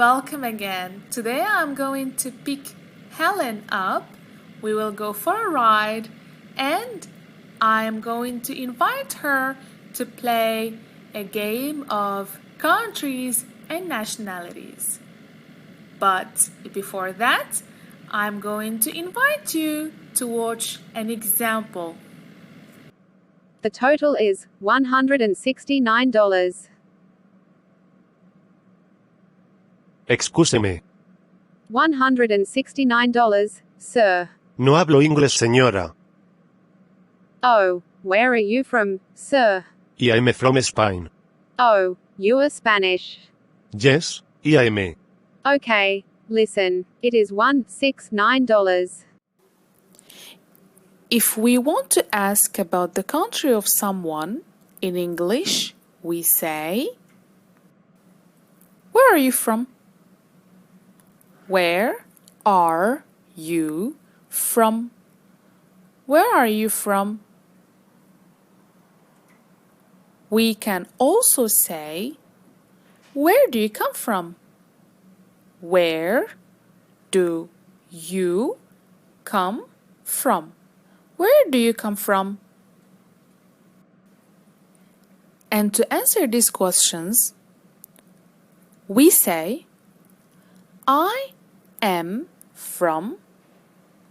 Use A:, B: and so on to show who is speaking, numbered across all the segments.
A: welcome again. Today I'm going to pick Helen up. We will go for a ride and I am going to invite her to play a game of countries and nationalities. But before that, I'm going to invite you to watch an example.
B: The total is $169.
C: Excúseme.
B: $169, sir.
C: No hablo inglés, señora.
B: Oh, where are you from, sir?
C: I am from Spain.
B: Oh, you are Spanish.
C: Yes, I am.
B: Okay, listen, it is $169.
A: If we want to ask about the country of someone, in English, we say, "Where are you from?" Where are you from? Where are you from? We can also say, "Where do you come from?" Where do you come from? Where do you come from? And to answer these questions, we say, I am from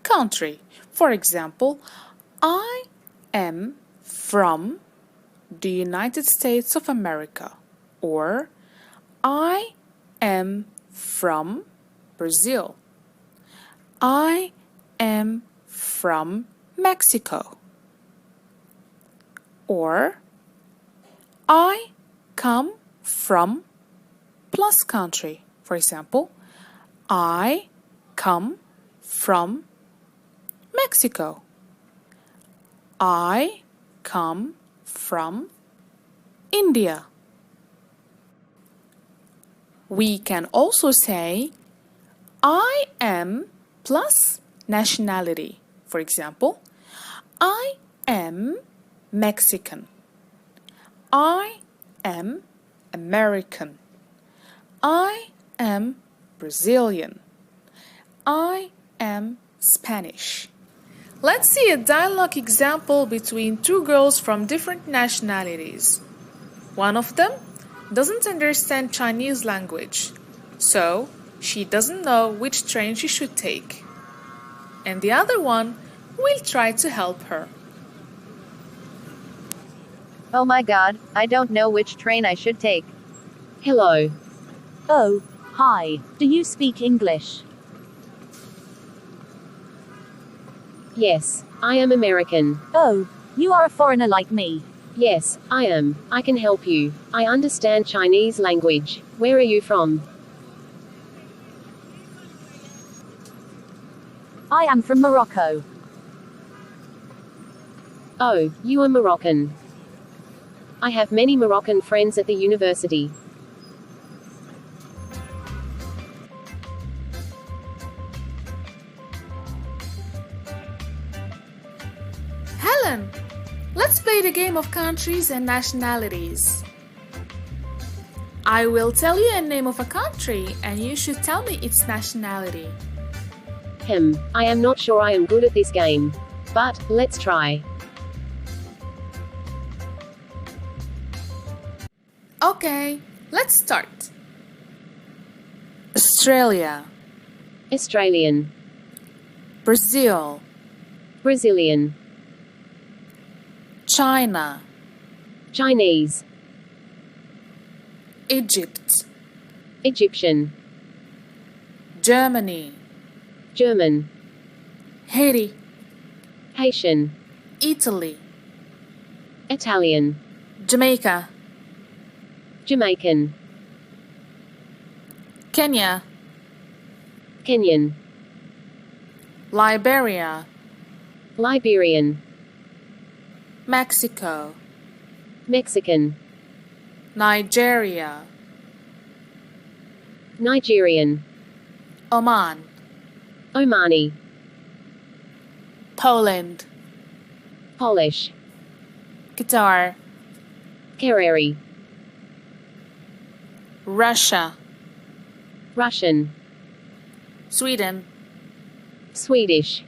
A: country. For example, I am from the United States of America, or I am from Brazil. I am from Mexico. Or I come from plus country. For example, I come from Mexico. I come from India. We can also say, I am plus nationality. For example, I am Mexican. I am American. I am Brazilian. I am Spanish. Let's see a dialogue example between two girls from different nationalities. One of them doesn't understand Chinese language, so she doesn't know which train she should take. And the other one will try to help her.
D: Oh my god, I don't know which train I should take.
E: Hello.
F: Oh, hi. Do you speak English?
E: Yes, I am American.
F: Oh, you are a foreigner like me.
E: Yes, I am. I can help you. I understand Chinese language. Where are you from?
F: I am from Morocco.
E: Oh, you are Moroccan. I have many Moroccan friends at the university.
A: Helen, let's play the game of countries and nationalities. I will tell you a name of a country and you should tell me its nationality.
E: I am not sure I am good at this game. But, let's try.
A: Okay, let's start. Australia,
E: Australian.
A: Brazil,
E: Brazilian.
A: China,
E: Chinese.
A: Egypt,
E: Egyptian.
A: Germany,
E: German.
A: Haiti,
E: Haitian.
A: Italy,
E: Italian.
A: Jamaica,
E: Jamaican.
A: Kenya,
E: Kenyan.
A: Liberia,
E: Liberian.
A: Mexico,
E: Mexican.
A: Nigeria,
E: Nigerian.
A: Oman,
E: Omani.
A: Poland,
E: Polish.
A: Qatar,
E: Kerry.
A: Russia,
E: Russian,
A: Sweden,
E: Swedish,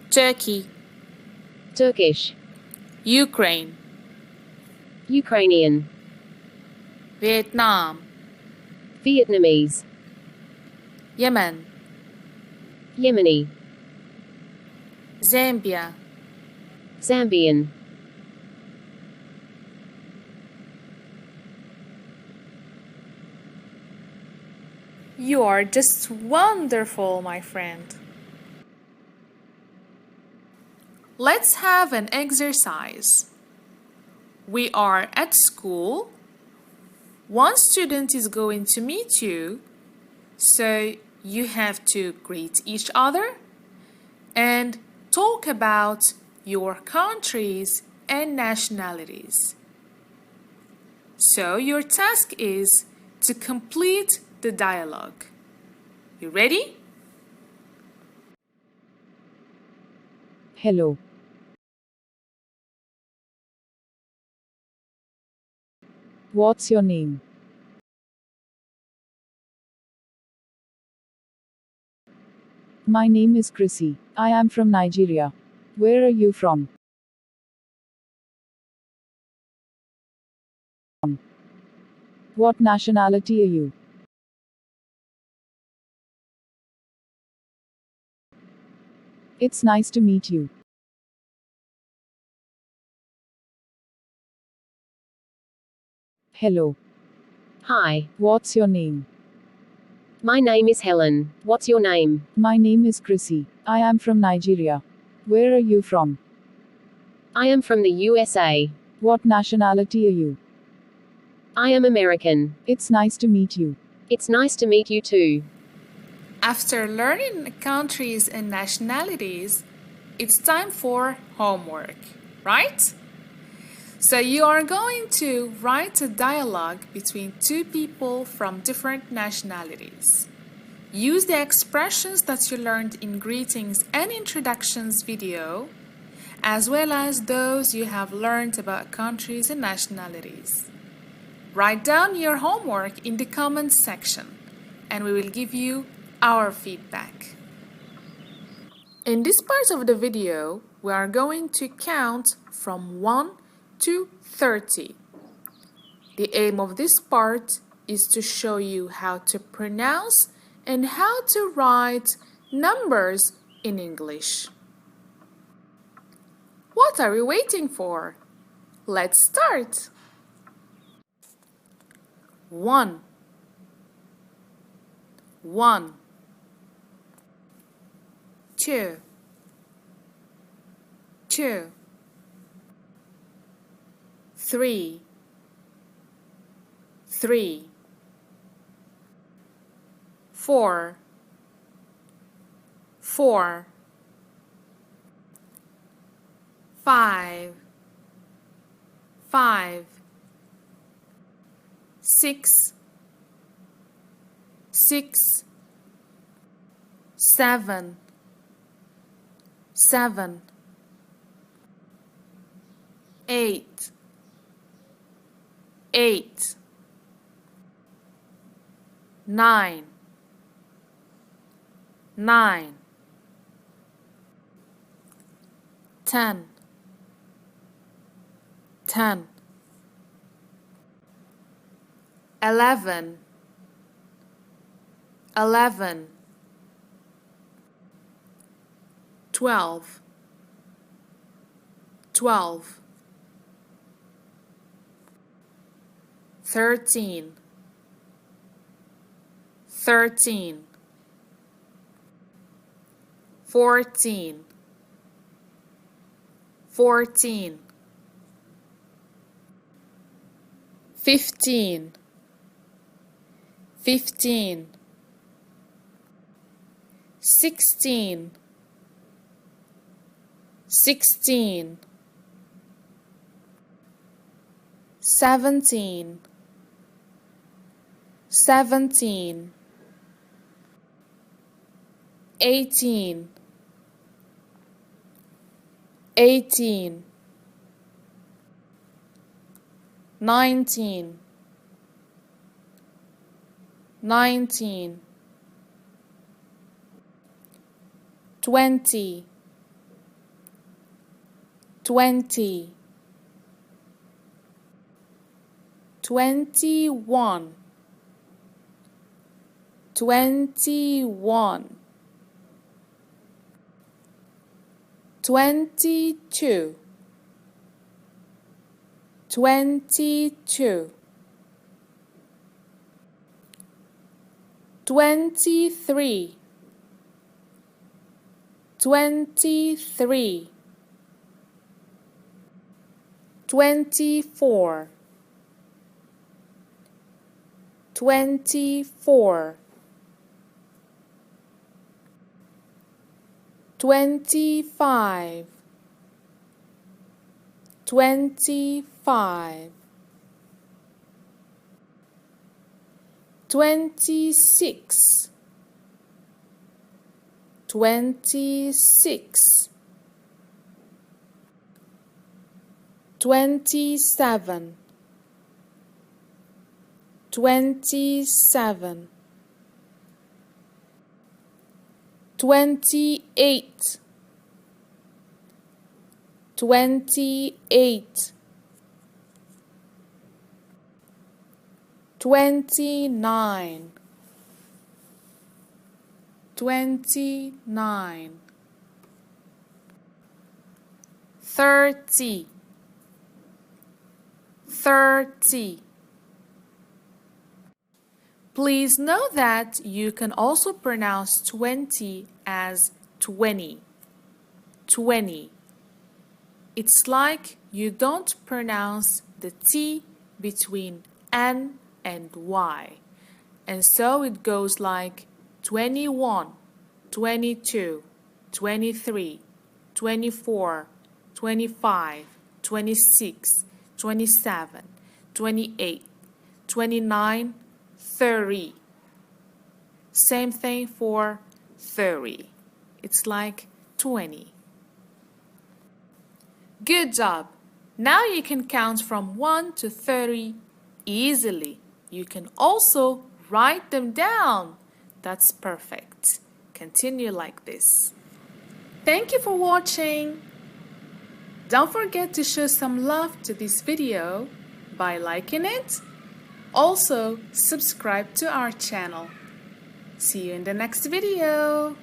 A: Turkey,
E: Turkish,
A: Ukraine,
E: Ukrainian,
A: Vietnam,
E: Vietnamese,
A: Yemen,
E: Yemeni,
A: Zambia,
E: Zambian,
A: You are just wonderful, my friend. Let's have an exercise. We are at school. One student is going to meet you, so you have to greet each other and talk about your countries and nationalities. So your task is to complete the dialogue. You ready?
G: Hello. What's your name? My name is Chrissy. I am from Nigeria. Where are you from? What nationality are you? It's nice to meet you. Hello.
E: Hi,
G: What's your name?
E: my name is Helen. What's your name?
G: My name is Chrissy. I am from Nigeria. Where are you from?
E: I am from the USA.
G: What nationality are you?
E: I am American.
G: It's nice to meet you.
E: It's nice to meet you too.
A: After learning countries and nationalities, it's time for homework, right? So you are going to write a dialogue between two people from different nationalities. Use the expressions that you learned in greetings and introductions video, as well as those you have learned about countries and nationalities. Write down your homework in the comments section, and we will give you our feedback. In this part of the video, we are going to count from 1 to 30. The aim of this part is to show you how to pronounce and how to write numbers in English. What are we waiting for? Let's start. 1 1 2 2 3 3 4 4 5 5 6 6 7 7 8 8 9 9 10 10 11 11 12 12 13 13 14 14 15 15 16 16 17 17 18 18 19 19, 20, 20, 21, 21, 22, 22, 23, 23, 24, 24, 25, 25, 26, 26, 27, 27, 28, 28, 29, 29, 30, 30. Please know that you can also pronounce 20 as 20, 20. It's like you don't pronounce the T between N and Y. And so it goes like 21, 22, 23, 24, 25, 26, 27, 28, 29, 30. Same thing for 30. It's like 20. Good job! Now you can count from 1 to 30 easily. You can also write them down. That's perfect. Continue like this. Thank you for watching. Don't forget to show some love to this video by liking it. Also, subscribe to our channel. See you in the next video.